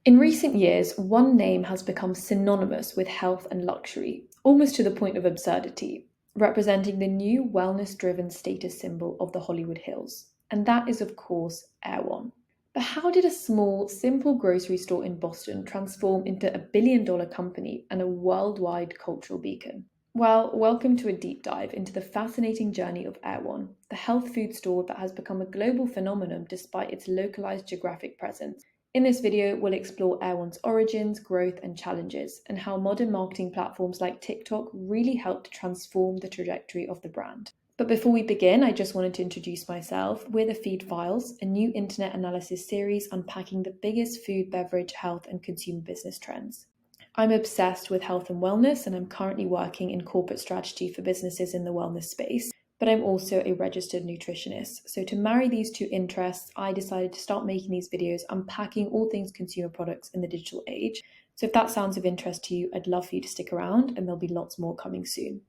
In recent years, one name has become synonymous with health and luxury, almost to the point of absurdity, representing the new wellness-driven status symbol of the Hollywood Hills. And that is, of course, Erewhon. But how did a small, simple grocery store in Boston transform into a billion-dollar company and a worldwide cultural beacon? Well, welcome to a deep dive into the fascinating journey of Erewhon, the health food store that has become a global phenomenon despite its localized geographic presence. In this video, we'll explore Erewhon's origins, growth, and challenges, and how modern marketing platforms like TikTok really helped to transform the trajectory of the brand. But before we begin, I just wanted to introduce myself. We're the Feed Files, a new internet analysis series unpacking the biggest food, beverage, health, and consumer business trends. I'm obsessed with health and wellness, and I'm currently working in corporate strategy for businesses in the wellness space. But I'm also a registered nutritionist. So to marry these two interests, I decided to start making these videos unpacking all things consumer products in the digital age. So if that sounds of interest to you, I'd love for you to stick around, and there'll be lots more coming soon.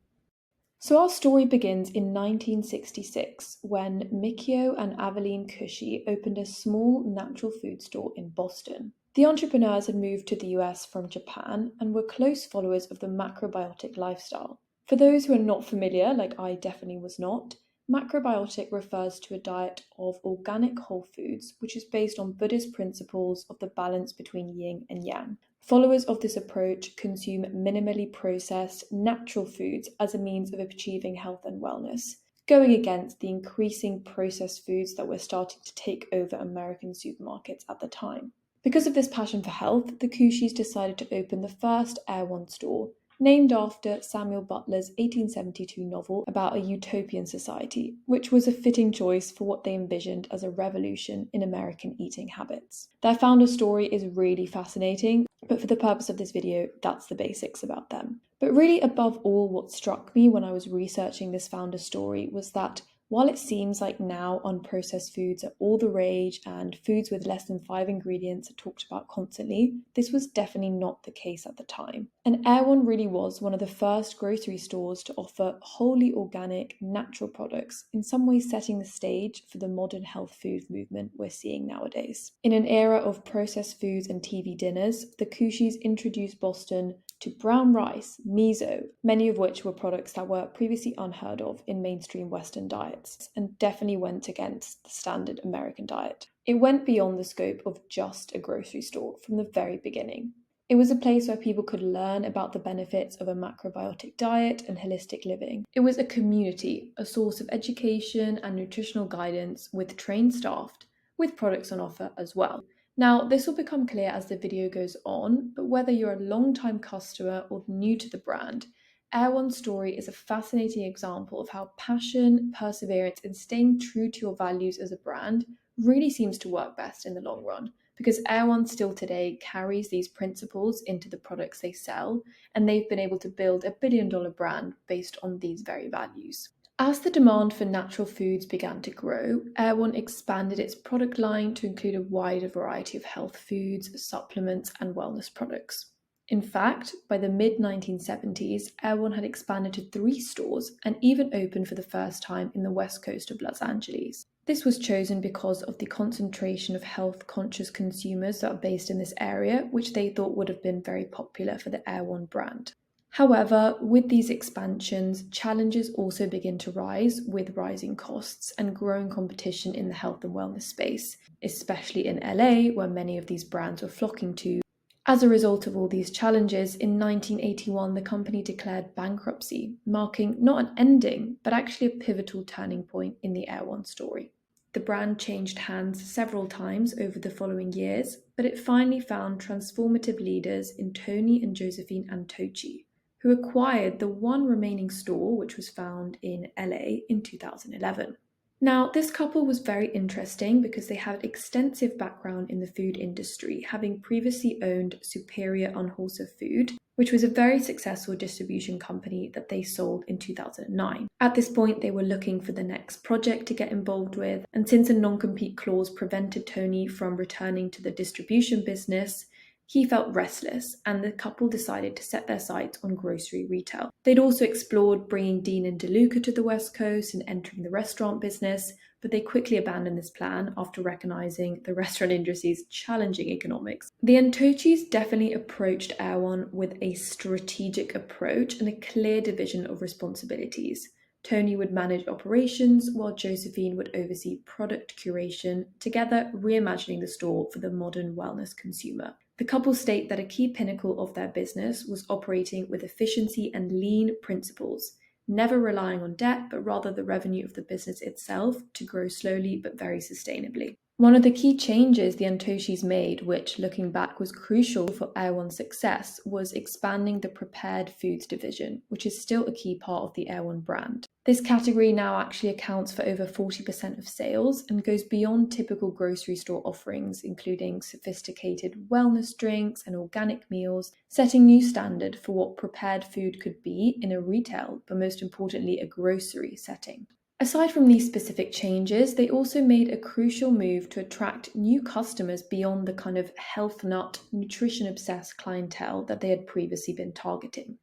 So our story begins in 1966 when Mikio and Aveline Cushy opened a small natural food store in Boston. The entrepreneurs had moved to the US from Japan and were close followers of the macrobiotic lifestyle. For those who are not familiar, like I definitely was not, macrobiotic refers to a diet of organic whole foods, which is based on Buddhist principles of the balance between yin and yang. Followers of this approach consume minimally processed, natural foods as a means of achieving health and wellness, going against the increasing processed foods that were starting to take over American supermarkets at the time. Because of this passion for health, the Cushys decided to open the first Erewhon store, named after Samuel Butler's 1872 novel about a utopian society, which was a fitting choice for what they envisioned as a revolution in American eating habits. Their founder story is really fascinating, but for the purpose of this video, that's the basics about them. But really, above all, what struck me when I was researching this founder story was that while it seems like now unprocessed foods are all the rage and foods with less than 5 ingredients are talked about constantly, this was definitely not the case at the time. And Erewhon really was one of the first grocery stores to offer wholly organic, natural products, in some ways setting the stage for the modern health food movement we're seeing nowadays. In an era of processed foods and TV dinners, the Cushys introduced Boston to brown rice, miso, many of which were products that were previously unheard of in mainstream Western diets, and definitely went against the standard American diet. It went beyond the scope of just a grocery store from the very beginning. It was a place where people could learn about the benefits of a macrobiotic diet and holistic living. It was a community, a source of education and nutritional guidance with trained staff, with products on offer as well. Now, this will become clear as the video goes on, but whether you're a long-time customer or new to the brand, Erewhon's story is a fascinating example of how passion, perseverance, and staying true to your values as a brand really seems to work best in the long run, because Erewhon still today carries these principles into the products they sell, and they've been able to build a billion-dollar brand based on these very values. As the demand for natural foods began to grow, Erewhon expanded its product line to include a wider variety of health foods, supplements, and wellness products. In fact, by the mid-1970s, Erewhon had expanded to 3 stores and even opened for the first time in the west coast of Los Angeles. This was chosen because of the concentration of health-conscious consumers that are based in this area, which they thought would have been very popular for the Erewhon brand. However, with these expansions, challenges also begin to rise with rising costs and growing competition in the health and wellness space, especially in LA, where many of these brands were flocking to. As a result of all these challenges, in 1981, the company declared bankruptcy, marking not an ending, but actually a pivotal turning point in the Erewhon story. The brand changed hands several times over the following years, but it finally found transformative leaders in Tony and Josephine Antoci, who acquired the one remaining store, which was found in LA in 2011. Now, this couple was very interesting because they had extensive background in the food industry, having previously owned Superior Unwholesome Food, which was a very successful distribution company that they sold in 2009. At this point, they were looking for the next project to get involved with, and since a non-compete clause prevented Tony from returning to the distribution business, he felt restless, and the couple decided to set their sights on grocery retail. They'd also explored bringing Dean and DeLuca to the West Coast and entering the restaurant business, but they quickly abandoned this plan after recognizing the restaurant industry's challenging economics. The Antochis definitely approached Erewhon with a strategic approach and a clear division of responsibilities. Tony would manage operations while Josephine would oversee product curation, together reimagining the store for the modern wellness consumer. The couple state that a key pinnacle of their business was operating with efficiency and lean principles, never relying on debt, but rather the revenue of the business itself to grow slowly but very sustainably. One of the key changes the Antochis made, which looking back was crucial for Erewhon's success, was expanding the prepared foods division, which is still a key part of the Erewhon brand. This category now actually accounts for over 40% of sales and goes beyond typical grocery store offerings, including sophisticated wellness drinks and organic meals, setting new standard for what prepared food could be in a retail, but most importantly, a grocery setting. Aside from these specific changes, they also made a crucial move to attract new customers beyond the kind of health nut, nutrition-obsessed clientele that they had previously been targeting.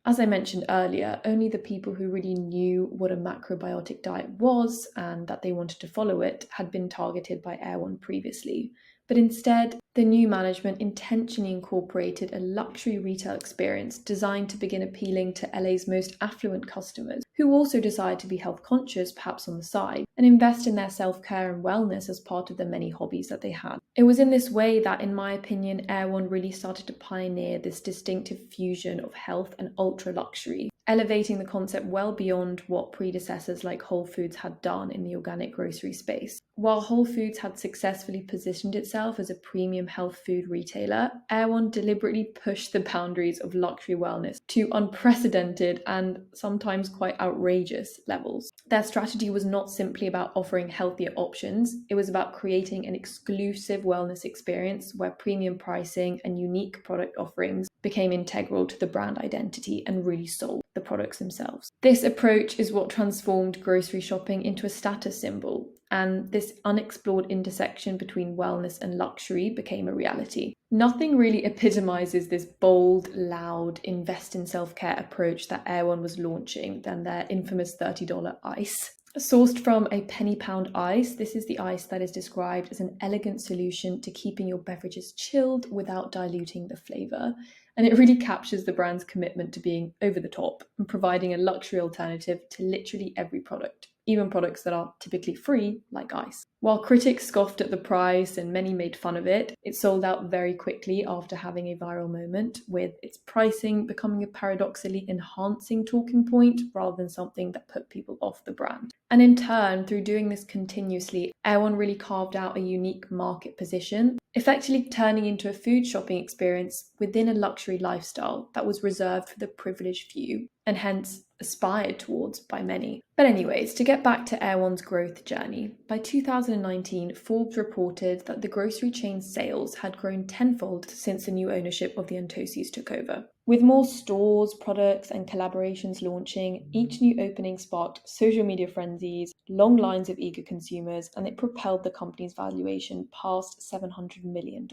As I mentioned earlier, only the people who really knew what a macrobiotic diet was and that they wanted to follow it had been targeted by Erewhon previously. But instead, the new management intentionally incorporated a luxury retail experience designed to begin appealing to LA's most affluent customers, who also decide to be health conscious, perhaps on the side, and invest in their self-care and wellness as part of the many hobbies that they had. It was in this way that, in my opinion, Erewhon really started to pioneer this distinctive fusion of health and ultra luxury, elevating the concept well beyond what predecessors like Whole Foods had done in the organic grocery space. While Whole Foods had successfully positioned itself as a premium health food retailer, Erewhon deliberately pushed the boundaries of luxury wellness to unprecedented and sometimes quite outrageous levels. Their strategy was not simply about offering healthier options, it was about creating an exclusive wellness experience where premium pricing and unique product offerings became integral to the brand identity and really sold the products themselves. This approach is what transformed grocery shopping into a status symbol, and this unexplored intersection between wellness and luxury became a reality. Nothing really epitomizes this bold, loud, invest in self-care approach that Erewhon was launching than their infamous $30 ice. Sourced from a penny pound ice, this is the ice that is described as an elegant solution to keeping your beverages chilled without diluting the flavour. And it really captures the brand's commitment to being over the top and providing a luxury alternative to literally every product, even products that are typically free, like ice. While critics scoffed at the price and many made fun of it, it sold out very quickly after having a viral moment, with its pricing becoming a paradoxically enhancing talking point rather than something that put people off the brand. And in turn, through doing this continuously, Erewhon really carved out a unique market position, effectively turning into a food shopping experience within a luxury lifestyle that was reserved for the privileged few, and hence aspired towards by many. But anyways, to get back to Erewhon's growth journey, by 2019, Forbes reported that the grocery chain's sales had grown tenfold since the new ownership of the Antochis took over. With more stores, products, and collaborations launching, each new opening sparked social media frenzies, long lines of eager consumers, and it propelled the company's valuation past $700 million.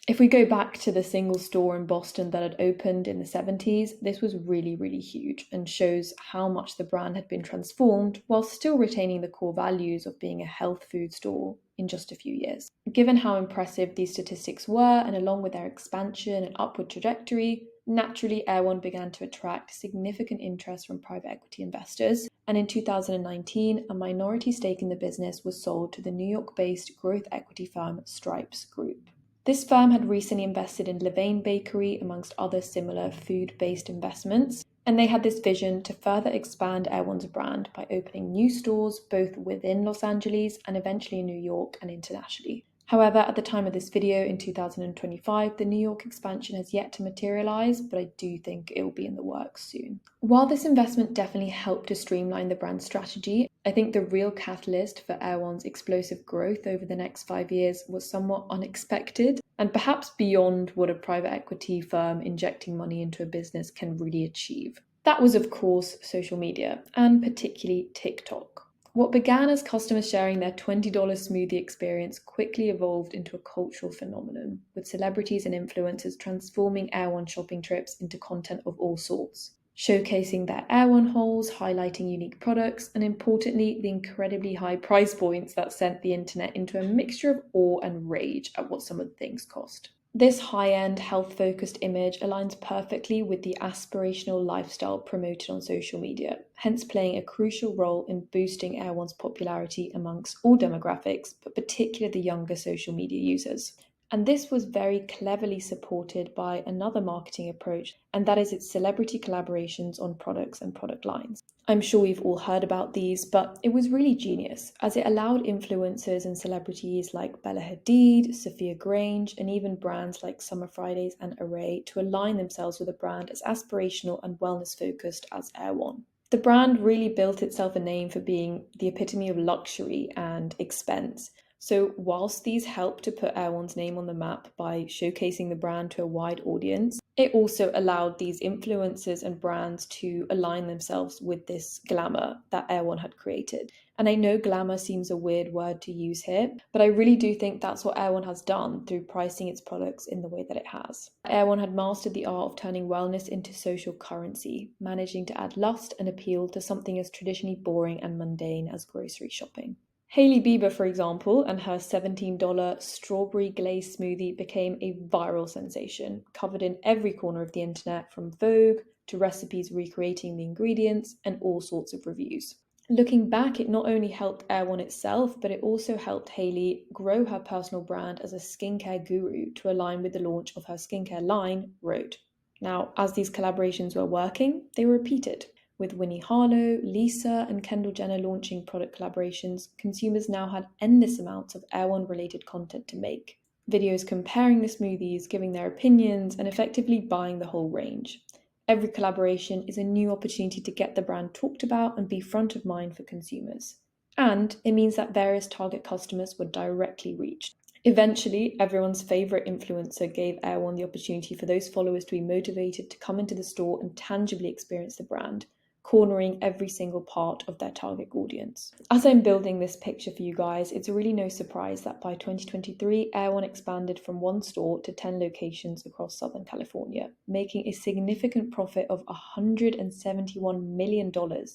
If we go back to the single store in Boston that had opened in the 70s, this was really, really huge and shows how much the brand had been transformed while still retaining the core values of being a health food store in just a few years. Given how impressive these statistics were, and along with their expansion and upward trajectory, naturally Erewhon began to attract significant interest from private equity investors, and in 2019, a minority stake in the business was sold to the New York-based growth equity firm Stripes Group. This firm had recently invested in Levain Bakery, amongst other similar food-based investments, and they had this vision to further expand Erewhon's brand by opening new stores both within Los Angeles and eventually in New York and internationally. However, at the time of this video in 2025, the New York expansion has yet to materialize, but I do think it will be in the works soon. While this investment definitely helped to streamline the brand strategy, I think the real catalyst for Erewhon's explosive growth over the next 5 years was somewhat unexpected and perhaps beyond what a private equity firm injecting money into a business can really achieve. That was, of course, social media, and particularly TikTok. What began as customers sharing their $20 smoothie experience quickly evolved into a cultural phenomenon, with celebrities and influencers transforming Erewhon shopping trips into content of all sorts. showcasing their Erewhon holes, highlighting unique products, and importantly, the incredibly high price points that sent the internet into a mixture of awe and rage at what some of the things cost. This high-end, health-focused image aligns perfectly with the aspirational lifestyle promoted on social media, hence playing a crucial role in boosting Erewhon's popularity amongst all demographics, but particularly the younger social media users. And this was very cleverly supported by another marketing approach, and that is its celebrity collaborations on products and product lines. I'm sure we've all heard about these, but it was really genius, as it allowed influencers and celebrities like Bella Hadid, Sophia Grange, and even brands like Summer Fridays and Array to align themselves with a brand as aspirational and wellness-focused as Erewhon. The brand really built itself a name for being the epitome of luxury and expense. So, whilst these help to put Erewhon's name on the map by showcasing the brand to a wide audience, it also allowed these influencers and brands to align themselves with this glamour that Erewhon had created. And I know glamour seems a weird word to use here, but I really do think that's what Erewhon has done through pricing its products in the way that it has. Erewhon had mastered the art of turning wellness into social currency, managing to add lust and appeal to something as traditionally boring and mundane as grocery shopping. Hailey Bieber, for example, and her $17 strawberry glaze smoothie became a viral sensation, covered in every corner of the internet, from Vogue to recipes recreating the ingredients and all sorts of reviews. Looking back, it not only helped Erewhon itself, but it also helped Hailey grow her personal brand as a skincare guru to align with the launch of her skincare line, Rhode. Now, as these collaborations were working, they were repeated. With Winnie Harlow, Lisa, and Kendall Jenner launching product collaborations, consumers now had endless amounts of Erewhon-related content to make. Videos comparing the smoothies, giving their opinions, and effectively buying the whole range. Every collaboration is a new opportunity to get the brand talked about and be front of mind for consumers. And it means that various target customers were directly reached. Eventually, everyone's favourite influencer gave Erewhon the opportunity for those followers to be motivated to come into the store and tangibly experience the brand, cornering every single part of their target audience. As I'm building this picture for you guys, it's really no surprise that by 2023, Erewhon expanded from 1 store to 10 locations across Southern California, making a significant profit of $171 million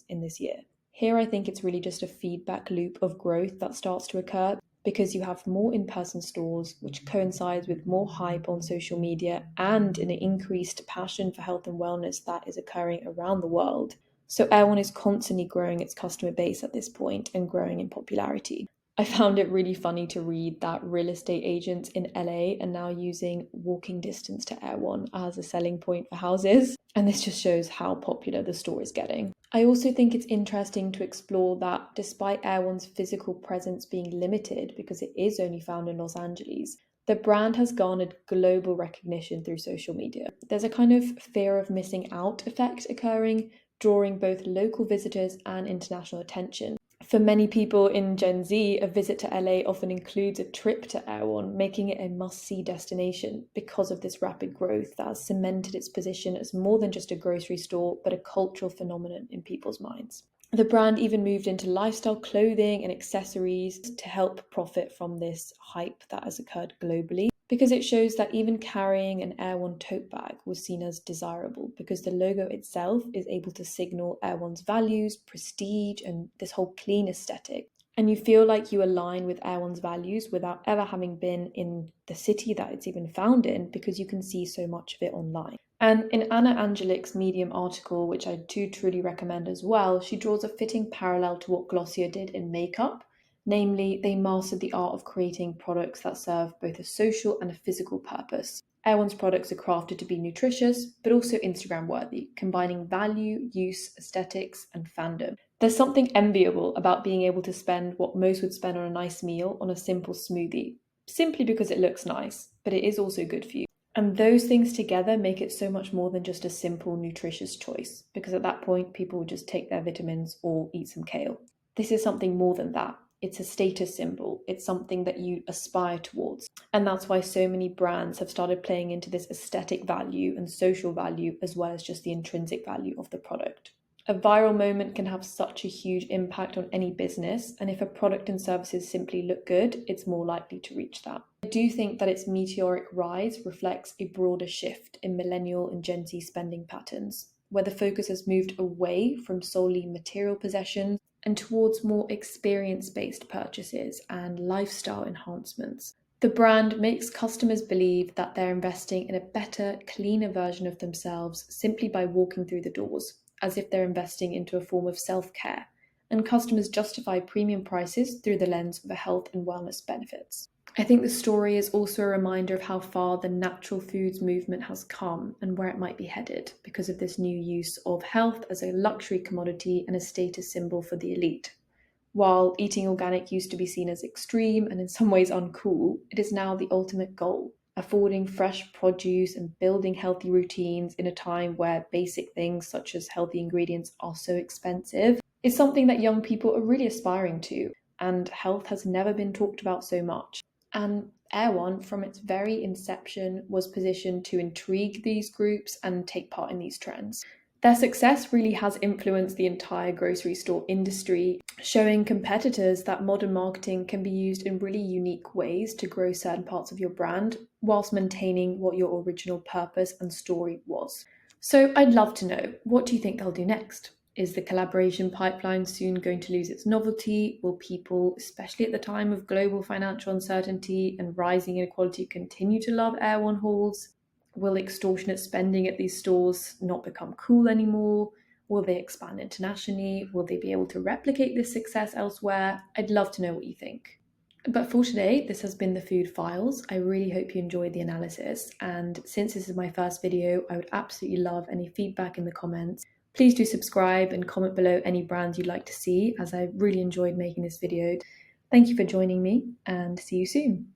in this year. Here, I think it's really just a feedback loop of growth that starts to occur, because you have more in-person stores, which coincides with more hype on social media and an increased passion for health and wellness that is occurring around the world. So Erewhon is constantly growing its customer base at this point and growing in popularity. I found it really funny to read that real estate agents in LA are now using walking distance to Erewhon as a selling point for houses, and this just shows how popular the store is getting. I also think it's interesting to explore that despite Erewhon's physical presence being limited because it is only found in Los Angeles, the brand has garnered global recognition through social media. There's a kind of fear of missing out effect occurring, drawing both local visitors and international attention. For many people in Gen Z, a visit to LA often includes a trip to Erewhon, making it a must-see destination because of this rapid growth that has cemented its position as more than just a grocery store, but a cultural phenomenon in people's minds. The brand even moved into lifestyle clothing and accessories to help profit from this hype that has occurred globally, because it shows that even carrying an Erewhon tote bag was seen as desirable because the logo itself is able to signal Erewhon's values, prestige, and this whole clean aesthetic. And you feel like you align with Erewhon's values without ever having been in the city that it's even found in, because you can see so much of it online. And in Anna Angelik's Medium article, which I do truly recommend as well, she draws a fitting parallel to what Glossier did in makeup. Namely, they mastered the art of creating products that serve both a social and a physical purpose. Erewhon's products are crafted to be nutritious, but also Instagram worthy, combining value, use, aesthetics, and fandom. There's something enviable about being able to spend what most would spend on a nice meal on a simple smoothie, simply because it looks nice, but it is also good for you. And those things together make it so much more than just a simple nutritious choice, because at that point, people would just take their vitamins or eat some kale. This is something more than that. It's a status symbol. It's something that you aspire towards. And that's why so many brands have started playing into this aesthetic value and social value, as well as just the intrinsic value of the product. A viral moment can have such a huge impact on any business, and if a product and services simply look good, it's more likely to reach that. I do think that its meteoric rise reflects a broader shift in millennial and Gen Z spending patterns, where the focus has moved away from solely material possessions and towards more experience-based purchases and lifestyle enhancements. The brand makes customers believe that they're investing in a better, cleaner version of themselves simply by walking through the doors, as if they're investing into a form of self-care, and customers justify premium prices through the lens of the health and wellness benefits. I think the story is also a reminder of how far the natural foods movement has come and where it might be headed because of this new use of health as a luxury commodity and a status symbol for the elite. While eating organic used to be seen as extreme and in some ways uncool, it is now the ultimate goal. Affording fresh produce and building healthy routines in a time where basic things such as healthy ingredients are so expensive is something that young people are really aspiring to, and health has never been talked about so much. And Erewhon, from its very inception, was positioned to intrigue these groups and take part in these trends. Their success really has influenced the entire grocery store industry, showing competitors that modern marketing can be used in really unique ways to grow certain parts of your brand whilst maintaining what your original purpose and story was. So I'd love to know, what do you think they'll do next? Is the collaboration pipeline soon going to lose its novelty? Will people, especially at the time of global financial uncertainty and rising inequality, continue to love Erewhon hauls? Will extortionate spending at these stores not become cool anymore? Will they expand internationally? Will they be able to replicate this success elsewhere? I'd love to know what you think. But for today, this has been the Food Files. I really hope you enjoyed the analysis. And since this is my first video, I would absolutely love any feedback in the comments. Please do subscribe and comment below any brands you'd like to see, as I really enjoyed making this video. Thank you for joining me, and see you soon.